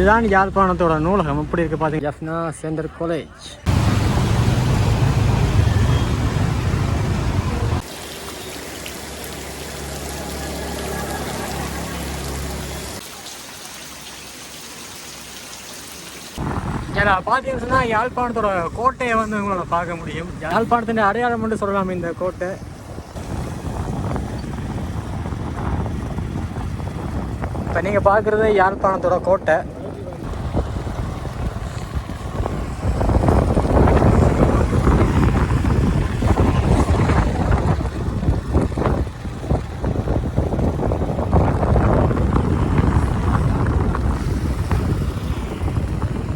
இதுதான் யாழ்ப்பாணத்தோட நூலகம். எப்படி இருக்குது பார்த்தீங்கன்னா ஜஃப்னா சென்டர் காலேஜ். ஏன்னா பார்த்தீங்கன்னு சொன்னால் யாழ்ப்பாணத்தோட கோட்டையை வந்து உங்களை பார்க்க முடியும். யாழ்ப்பாணத்தின் அடையாளம் மட்டும் சொல்லலாம் இந்த கோட்டை. இப்போ நீங்கள் பார்க்குறது யாழ்ப்பாணத்தோட கோட்டை.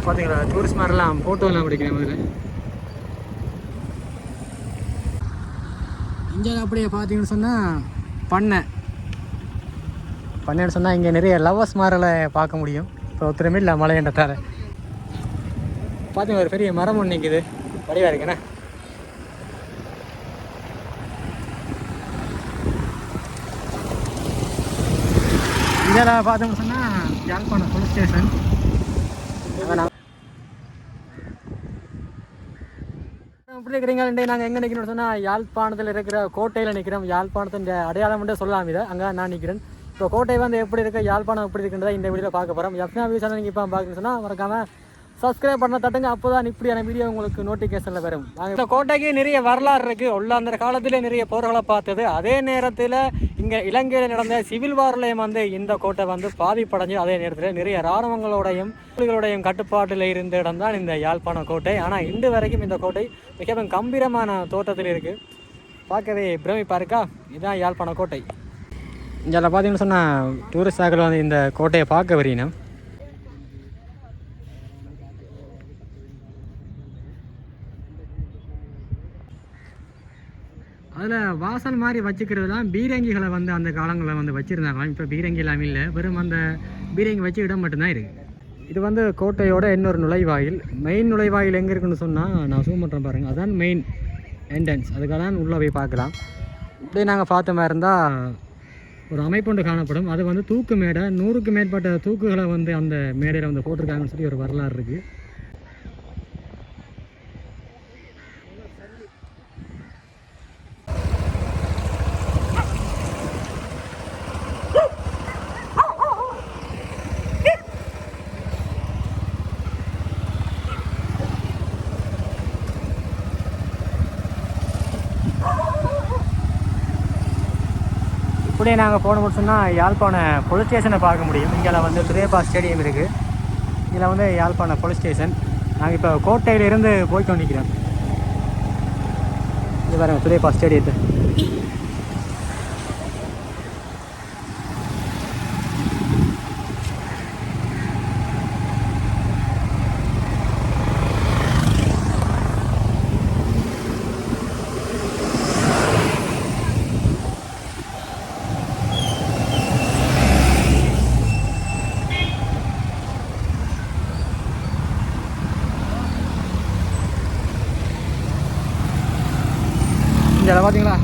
பார்த்தீங்களா டூரிஸ்ட் மாதிரிலாம் ஃபோட்டோலாம் பிடிக்கிறேன் முதல்ல. இங்கே அப்படியே பார்த்தீங்கன்னு சொன்னால் பண்ணைன்னு சொன்னால் இங்கே நிறைய லவ்வர்ஸ் மாரில் பார்க்க முடியும். இப்போ ஒருத்தரமே இல்லை மலையண்டத்தால். பார்த்தீங்க ஒரு பெரிய மரம் ஒன்று நிற்குது, வடிவாக இருக்குண்ணே. இங்கே பார்த்தோம்னு சொன்னால் யாழ்ப்பாணம் போலீஸ் ஸ்டேஷன். எப்படி இருக்கிறீங்க? நாங்கள் எங்கே நிற்கிறோம்னு சொன்னால் யாழ்ப்பாணத்தில் இருக்கிற கோட்டையில் நிற்கிறோம். யாழ்ப்பாணத்தின் அடையாளம் மட்டும் சொல்லலாம் இதை. அங்கே நான் நிற்கிறேன். இப்போ கோட்டை வந்து எப்படி இருக்குது, யாழ்ப்பாணம் எப்படி இருக்குன்றதை இந்த வீடியோவில் பார்க்க போகிறோம். எஃப்னா வியூ சேனல் நீங்கள் இப்போ பார்க்கணும்னு சொன்னால் மறக்காமல் சப்ஸ்கிரைப் பண்ண தட்டுங்க. அப்போ தான் இப்படியான வீடியோ உங்களுக்கு நோட்டிஃபிகேஷனில் வரும். இந்த கோட்டைக்கு நிறைய வரலாறு இருக்குது. உள்ளாந்த காலத்திலே நிறைய போர்களை பார்த்தது. அதே நேரத்தில் இங்கே இலங்கையில் நடந்த சிவில் வார்லையும் வந்து இந்த கோட்டை வந்து பாதிப்படைஞ்சு. அதே நேரத்தில் நிறைய இராணுவங்களோடையும் புலிகளோடையும் கட்டுப்பாட்டில் இருந்த இடம் தான் இந்த யாழ்ப்பாண கோட்டை. ஆனால் இன்று வரைக்கும் இந்த கோட்டை மிகவும் கம்பீரமான தோட்டத்தில் இருக்குது. பார்க்கவே பிரமிப்பாக இருக்கா? இதுதான் யாழ்ப்பாண கோட்டை. இங்கே பார்த்தீங்கன்னு சொன்னால் டூரிஸ்டாக்கள் வந்து இந்த கோட்டையை பார்க்க வரீங்க. அதில் வாசல் மாதிரி வச்சுக்கிறதுலாம் பீரங்கிகளை வந்து அந்த காலங்களில் வந்து வச்சுருந்தாங்களாம். இப்போ பீரங்கி எல்லாமே இல்லை, வெறும் அந்த பீரங்கி வச்சு இடம் மட்டும்தான் இருக்குது. இது வந்து கோட்டையோட இன்னொரு நுழைவாயில். மெயின் நுழைவாயில் எங்கே இருக்குன்னு சொன்னால் நான் ஜூம் பண்ணுறேன் பாருங்கள். அதுதான் மெயின் என்ட்ரன்ஸ். அதுக்காக தான் உள்ளே போய் பார்க்கலாம். இப்படியே நாங்கள் பார்த்த மாதிரி இருந்தால் ஒரு அமைப்பொண்டு காணப்படும். அது வந்து தூக்கு மேடை. 100க்கு மேற்பட்ட தூக்குகளை வந்து அந்த மேடையில் வந்து போட்டிருக்காங்கன்னு சொல்லி ஒரு வரலாறு இருக்குது. இப்படியே நாங்கள் போகணும்னு சொன்னால் யாழ்ப்பாண போலீஸ் ஸ்டேஷனை பார்க்க முடியும். இங்கே வந்து துரேபா ஸ்டேடியம் இருக்குது. இதில் வந்து யாழ்ப்பாண போலீஸ் ஸ்டேஷன். நாங்கள் இப்போ கோட்டையிலிருந்து போய் கொண்டிருக்கிறோம். இது பாருங்கள் துரேபா ஸ்டேடியத்தை. இங்கே பார்த்தீங்களா,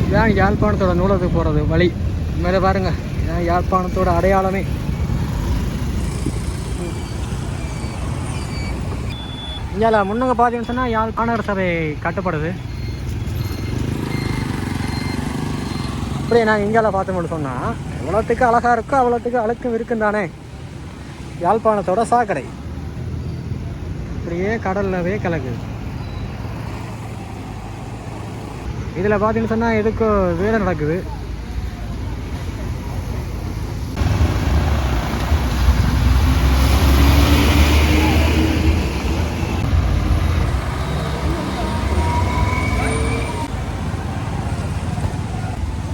இதான் யாழ்ப்பாணத்தோட நூலகத்துக்கு போகிறது வழி. மேலே பாருங்கள், இதான் யாழ்ப்பாணத்தோட அடையாளமே. இங்கே முன்னங்க பார்த்தீங்கன்னு சொன்னால் யாழ்ப்பாணர் சபை கட்டப்படுது. அப்படியே நாங்கள் இங்கெல்லாம் பார்த்தோம்னு சொன்னால் எவ்வளோத்துக்கு அழகாக இருக்கோ அவ்வளோத்துக்கு அழுக்கும் இருக்கும் தானே. யாழ்ப்பாணத்தோட சாக்கடை இப்படியே கடல்லவே கலக்குது. இதில் பார்த்தீங்கன்னு சொன்னால் எதுக்கோ வேலை நடக்குது.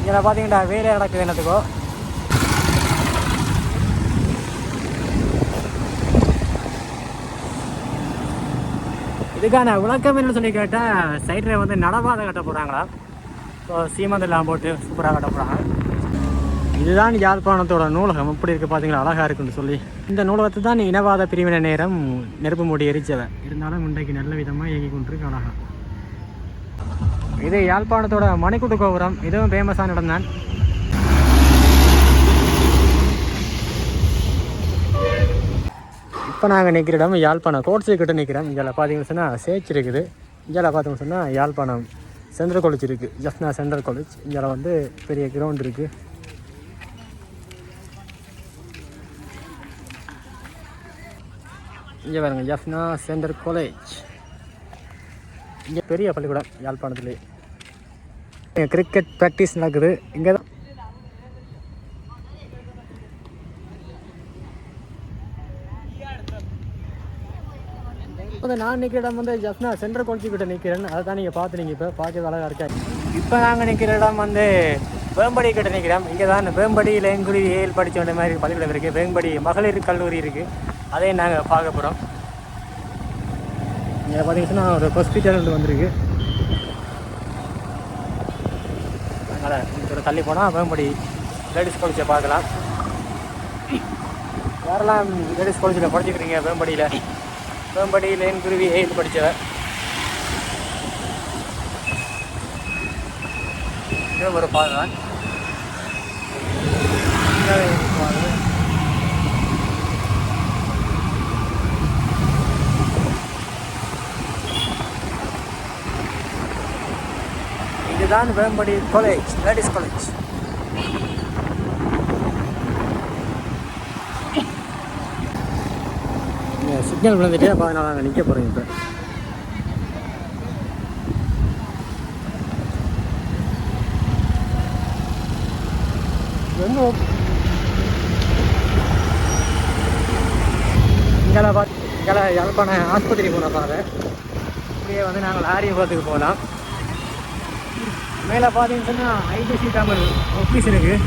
இதில் பார்த்தீங்கன்னா வேலை நடக்குது என்னத்துக்கோ. இதுக்கான விளக்கம் என்னன்னு சொல்லி கேட்டால் சைடில் வந்து நடபாதை கட்ட போகிறாங்களா. ஸோ சீமந்தெல்லாம் போட்டு சூப்பராக கட்ட போகிறாங்க. இதுதான் யாழ்ப்பாணத்தோட நூலகம். எப்படி இருக்குது பார்த்தீங்களா, அழகாக இருக்குன்னு சொல்லி. இந்த நூலகத்தை தான் இனவாத பிரிவினை நேரம் நெருப்பு மூடி எரிச்சவை. இருந்தாலும் இன்றைக்கு நல்ல விதமாக இயங்கி கொண்டிருக்கு, அழகாக. இது யாழ்ப்பாணத்தோட மணிக்கூட்டு கோபுரம். இதுவும் ஃபேமஸான இடம் தான். இப்போ நாங்கள் நிற்கிற இடம் யாழ்ப்பாணம் கோட்ஸு கிட்ட நிற்கிறோம். இங்கே பார்த்தீங்கன்னு சொன்னால் சேர்ச் இருக்குது. இங்கே பார்த்தோம்னு சொன்னால் யாழ்ப்பாணம் சென்ட்ரல் காலேஜ் இருக்குது, ஜஃப்னா சென்ட்ரல் காலேஜ். இங்கே வந்து பெரிய கிரவுண்ட் இருக்குது. இங்கே பாருங்க ஜஃப்னா சென்ட்ரல் காலேஜ். இங்கே பெரிய பள்ளிக்கூடம் யாழ்ப்பாணத்துலேயே. இங்கே கிரிக்கெட் ப்ராக்டிஸ் நடக்குது. இங்கே தான் நான் நிற்கிற இடம் வந்து ஜஃப்னா சென்ட்ரல் காலேஜ் கிட்ட நிற்கிறேன். அதை தான் நீங்கள் பார்த்துனீங்க. இப்போ பார்க்கவே அழகாக இருக்கா. இப்போ நாங்கள் நிற்கிற இடம் வந்து வேம்படி கிட்ட நிற்கிறோம். இங்கே தான் வேம்படி இளங்குருவி ஏல் படித்த வேண்டிய மாதிரி பள்ளிக்கூடம் இருக்குது. வேம்படி மகளிர் கல்லூரி இருக்குது. அதையும் நாங்கள் பார்க்க போகிறோம். இங்கே பார்த்தீங்கன்னா ஒரு ஹாஸ்பிட்டல் வந்திருக்கு. அதனால் கொஞ்சம் தள்ளி போனால் வேம்படி லேடிஸ் காலேஜை பார்க்கலாம். யாரெல்லாம் லேடிஸ் காலேஜில் படிச்சுக்கிறீங்க? வேம்படியில் இளங்குருவி ஏல் படித்தவ ஒரு பாதை தான். இதுதான் Vembadi college, ladies college. Signal விழுந்துட்டே அப்போ நாங்கள் நிற்க போகிறோம். இப்போ இங்கே யாழ்ப்பாண ஆஸ்பத்திரி போன பாதை. இப்படியே வந்து நாங்கள் ஆரியகுளத்துக்கு போகலாம். மேலே பார்த்தீங்கன்னு சொன்னால் ஐபிசி தமிழ் ஆஃபீஸ் இருக்குது.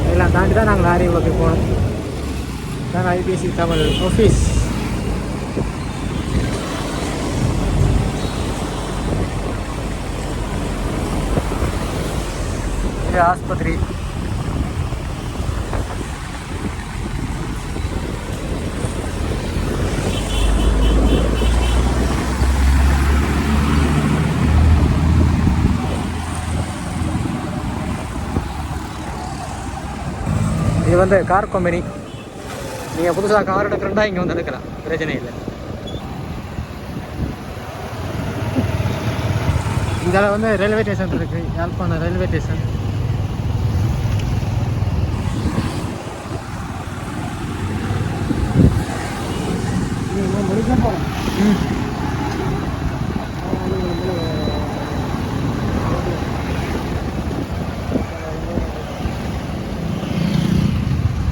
இதெல்லாம் தாண்டி தான் நாங்கள் ஆரியகுளத்துக்கு போகணும். நாங்கள் ஐபிசி தமிழ் ஆஃபீஸ். இது ஆஸ்பத்திரி. இது வந்து கார் கம்பெனி. நீங்கள் புதுசாக கார் எடுக்கிறண்டா இங்கே வந்து எடுக்கலாம், பிரச்சனை இல்லை. இங்கே வந்து ரயில்வே ஸ்டேஷன் இருக்குது, யாழ்ப்பாணம் ரயில்வே ஸ்டேஷன்.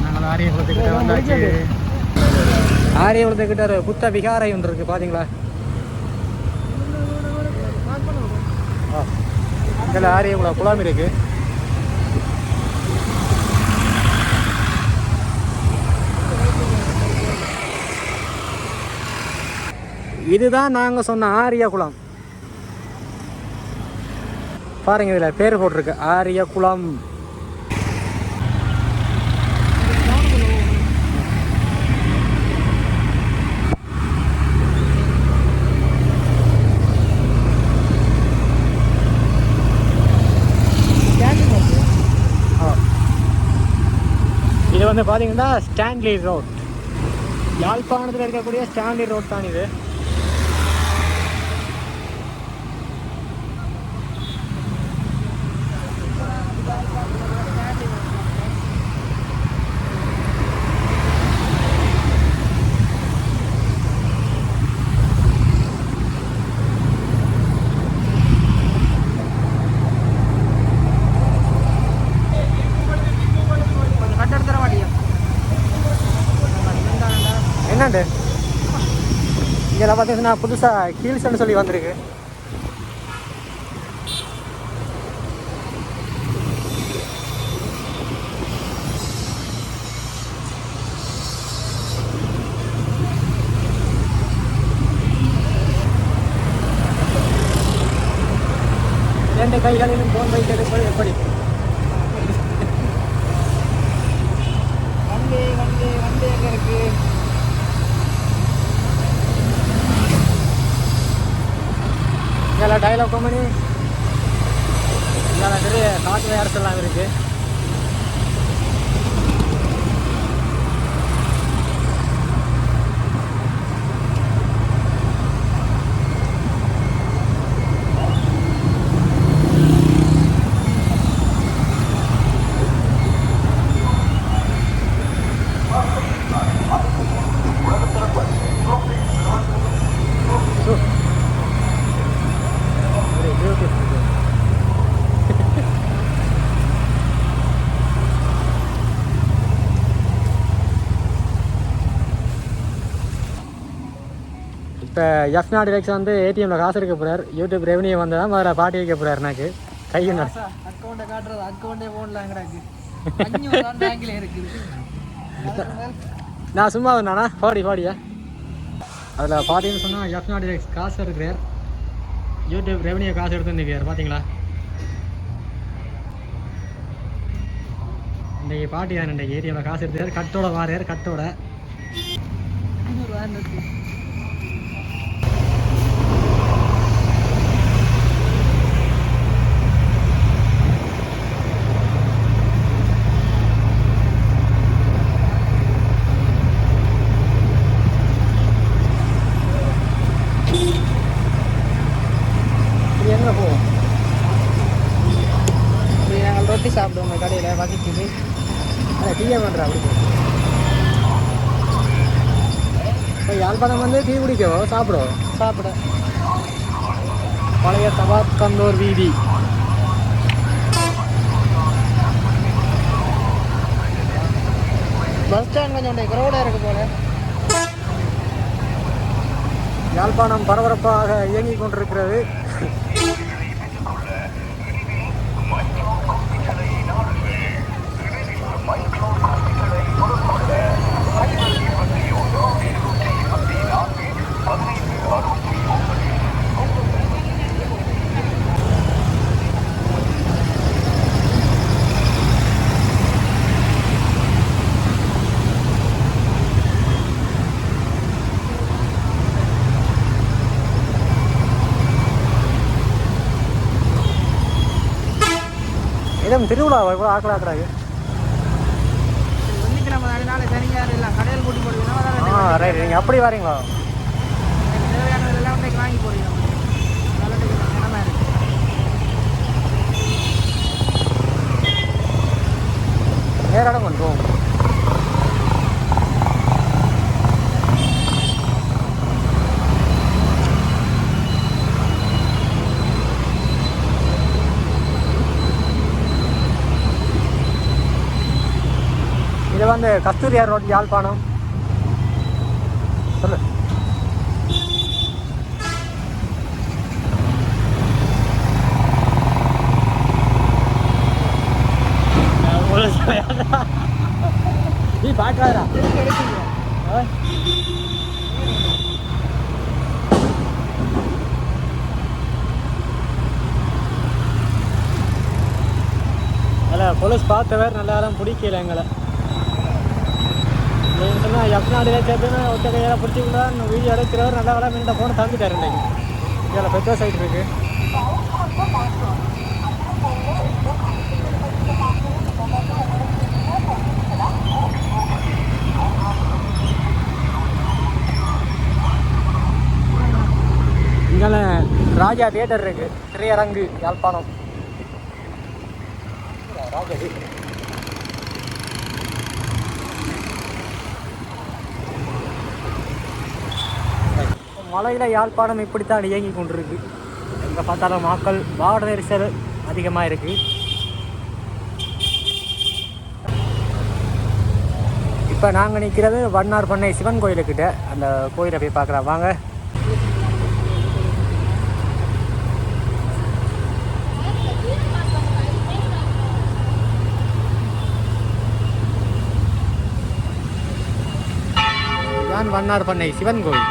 நாங்கள் ஆரியகுளத்துக்கிட்ட வந்தாச்சு. ஆரியகுளத்துக்கிட்ட ஒரு புத்த விகாரை ஒன்று இருக்குது, பார்த்தீங்களா? இதில் ஆரியகுளம் குளம் இருக்குது. இதுதான் நாங்கள் சொன்ன ஆரிய குளம். பாருங்க, இதில் பேர் போட்டிருக்கு ஆரிய குளம். இது வந்து பார்த்தீங்கன்னா ஸ்டான்லி ரோட், யாழ்ப்பாணத்தில் இருக்கக்கூடிய ஸ்டான்லி ரோட் தான் இது. என்னண்டு இதில் பார்த்தீங்கன்னா புதுசாக ஹீல்ஸ்ன்னு சொல்லி வந்திருக்கு. ரெண்டு கைகளிலும் போன் வைக்கிறது எப்படி? வண்டி எங்கே இருக்கு? இதில் டைலாக் கம்பெனி, இதில் நிறைய சாஃப்ட்வேர்ஸ் எல்லாம் இருக்குது. இப்போ எஃப்னா டிரெக்ஸ் வந்து ஏடிஎம்மில் காசு எடுக்க போகிறார். யூடியூப் ரெவன்யூ வந்தால் தான் வேறு பாட்டி வைக்க போகிறார். எனக்கு கையை அக்கௌண்ட்டை காட்டுறது அக்கௌண்ட்டே போடலாங்கிறாங்க. பேங்கில் இருக்குது. நான் சும்மா நானா பாடியா அதில் பார்த்தீங்கன்னு சொன்னால் எஃப்னா டிரெக்ஸ் காசு எடுக்கிறார். யூடியூப் ரெவன்யூ காசு எடுத்து நிற்கிறார். பார்த்தீங்களா இன்றைக்கி பாட்டி தான் இன்றைக்கி ஏடிஎம்மில் காசு எடுத்துக்கார். கட்டோட வாரியார் கட்டோட எங்கே போவோம்? நாங்கள் ரொட்டி சாப்பிடுவோம் கடையில் வசிக்குது. டீயே பண்ணுறா அப்படி இப்போ யாழ்ப்பாணம் வந்து டீ குடிக்கவோ சாப்பிட பழைய தபாக்கந்தோர் வீதி. பஸ் ஸ்டாண்ட் கொஞ்சம் க்ரௌடாக இருக்குது போல. யாழ்ப்பாணம் பரபரப்பாக இயங்கிக் கொண்டிருக்கிறது. இதுவும் திருவிழா இவ்வளோ ஆக்கலாக்குறாங்க. வெள்ளிக்கிழமை அதனால சனியார் எல்லாம் கடையில் கூட்டி போடுவீங்கன்னா ரைட். நீங்கள் அப்படி வரீங்களா? தேவையானதெல்லாம் இன்றைக்கு வாங்கி போடுவீங்க. இடமா இருக்குது. நேரம் கொண்டு போவோம். இது வந்து கஸ்தூரியார் ரோட் யாழ்ப்பாணம். சொல்லு. நீ பாக்காதா அதில் போலீஸ் பார்த்தவர் நல்லா பிடிக்கல எங்களை. சொன்னால் எஃப்னாடியில் சேர்த்துன்னு ஒத்த கையால் பிடிச்சிக்கூடா வீடியோ எடுக்கிறவர் நல்ல வேலை மின்ன ஃபோனை தந்துட்டார். இன்றைக்கு இதில் பெட்ரோல் சைட் இருக்குது. இங்கே ராஜா தியேட்டர் இருக்குது. திரையரங்கு யாழ்ப்பாணம் ராஜா. மலையில் யாழ்ப்பாணம் இப்படித்தான் இயங்கி கொண்டிருக்கு. எங்கே பார்த்தாலும் மக்கள் வாகன நெரிசல் அதிகமாக இருக்குது. இப்போ நாங்கள் நிற்கிறது வண்ணார் பண்ணை சிவன் கோயிலுக்கிட்ட. அந்த கோயிலை போய் பார்க்குறோம் வாங்க. இதுதான் வண்ணார் பண்ணை சிவன் கோயில்.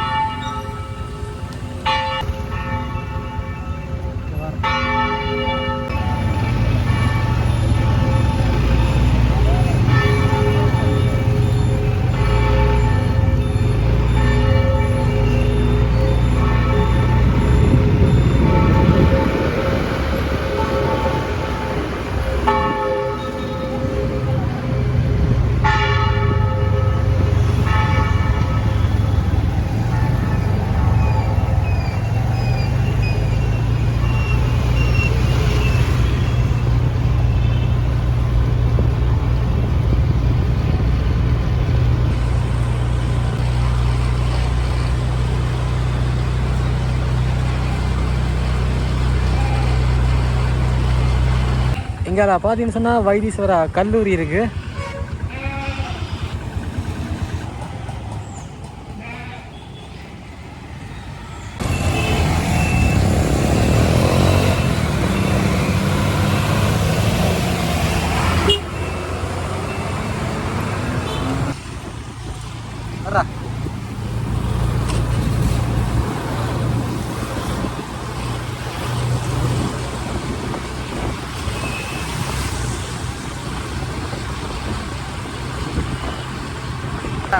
இங்கே பார்த்தீங்கன்னு சொன்னால் வைத்தீஸ்வரா கல்லூரி இருக்குது.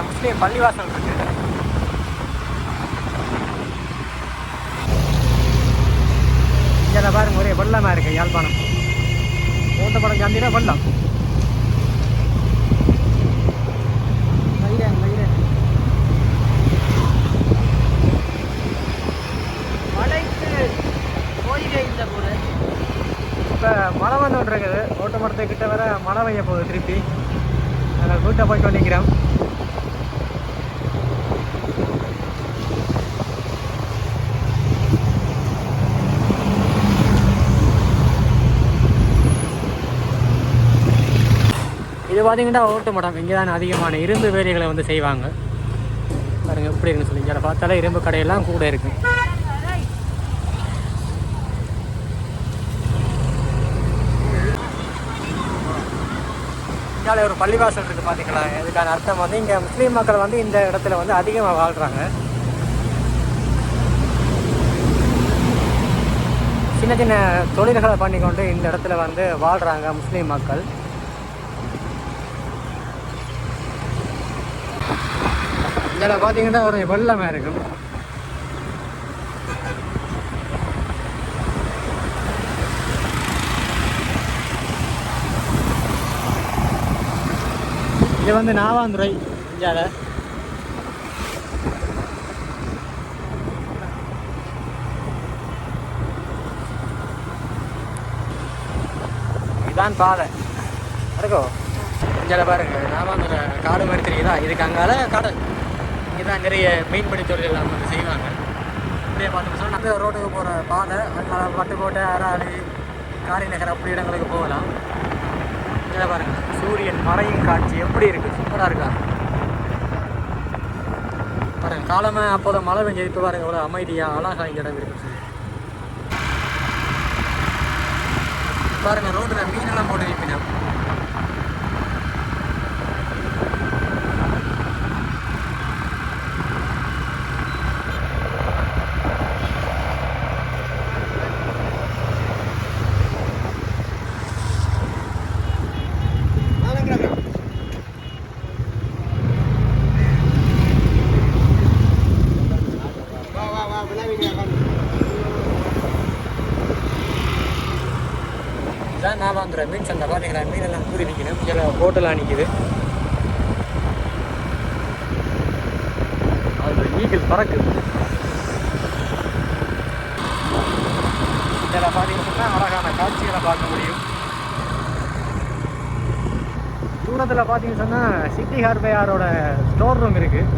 முஸ்லீம் பள்ளிவாசல் இருக்கு. இங்கே பாருங்க ஒரே வெள்ளமாக இருக்குது யாழ்ப்பாணம். ஓட்டப்படம் காந்தினா வெள்ளம். மழைக்கு போயிட்டே இந்த போல இப்போ மழை வந்துட்டு இருக்குது. ஓட்டமரத்துக்கிட்ட வர மழை பெய்ய போகுது திருப்பி. நாங்கள் வீட்டை போய்ட்டு நிற்கிறோம். இது பார்த்தீங்கன்னா ஓட்டு மடம். இங்கே தான் அதிகமான இரும்பு வேலைகளை வந்து செய்வாங்க. பாருங்கள் எப்படி இருக்குன்னு சொல்லி. இங்கே பார்த்தாலே இரும்பு கடையெல்லாம் கூட இருக்குது. இங்கே ஒரு பள்ளிவாசல் இருக்குது பார்த்தீங்களா. இதுக்கான அர்த்தம் வந்து இங்கே முஸ்லீம் மக்கள் வந்து இந்த இடத்துல வந்து அதிகமாக வாழ்கிறாங்க. சின்ன சின்ன தொழில்களை பண்ணிக்கொண்டு இந்த இடத்துல வந்து வாழ்கிறாங்க முஸ்லீம் மக்கள். இதில் பார்த்தீங்கன்னா ஒரு வெள்ளமாக இருக்கும். இது வந்து நாவாந்துறை. இந்தியாவில் இதுதான் பாதை இருக்கும். இங்கே பாருங்க நாவாந்துறை காடு மாதிரி தெரியுதா. இதுக்கு அங்கால கடல். இதுதான் நிறைய மீன்பிடி தொழில் எல்லாம் வந்து செய்வாங்க. இப்படியே பார்த்து சொன்னால் அந்த ரோட்டுக்கு போகிற பாதை. அதனால் பட்டுக்கோட்டை, அராலி, காரிநகர் அப்படி இடங்களுக்கு போகலாம். இங்கே பாருங்கள் சூரியன் மறையும் காட்சி எப்படி இருக்குது. சூப்பராக இருக்கா பாருங்கள். காலமாக அப்போது மழை பெஞ்சது. இப்போ பாருங்கள் அவ்வளோ அமைதியாக அழகாக இங்கே இடம் இருக்குது. பாருங்கள் ரோட்டில் மீனெல்லாம் போட்டு வைப்பினா. இதான் நாவாந்துறை மீன் சந்தை. பார்த்தீங்களா மீனெல்லாம் கூறி நிற்கணும். சில ஹோட்டலாக நிற்கிது. அது ஈகிள் பறக்குது. இதில் பார்த்தீங்கன்னா அழகான காட்சிகளை பார்க்க முடியும். தூரத்தில் பார்த்தீங்கன்னு சொன்னால் சிட்டி ஹார்பேயாரோட ஸ்டோர் ரூம் இருக்குது.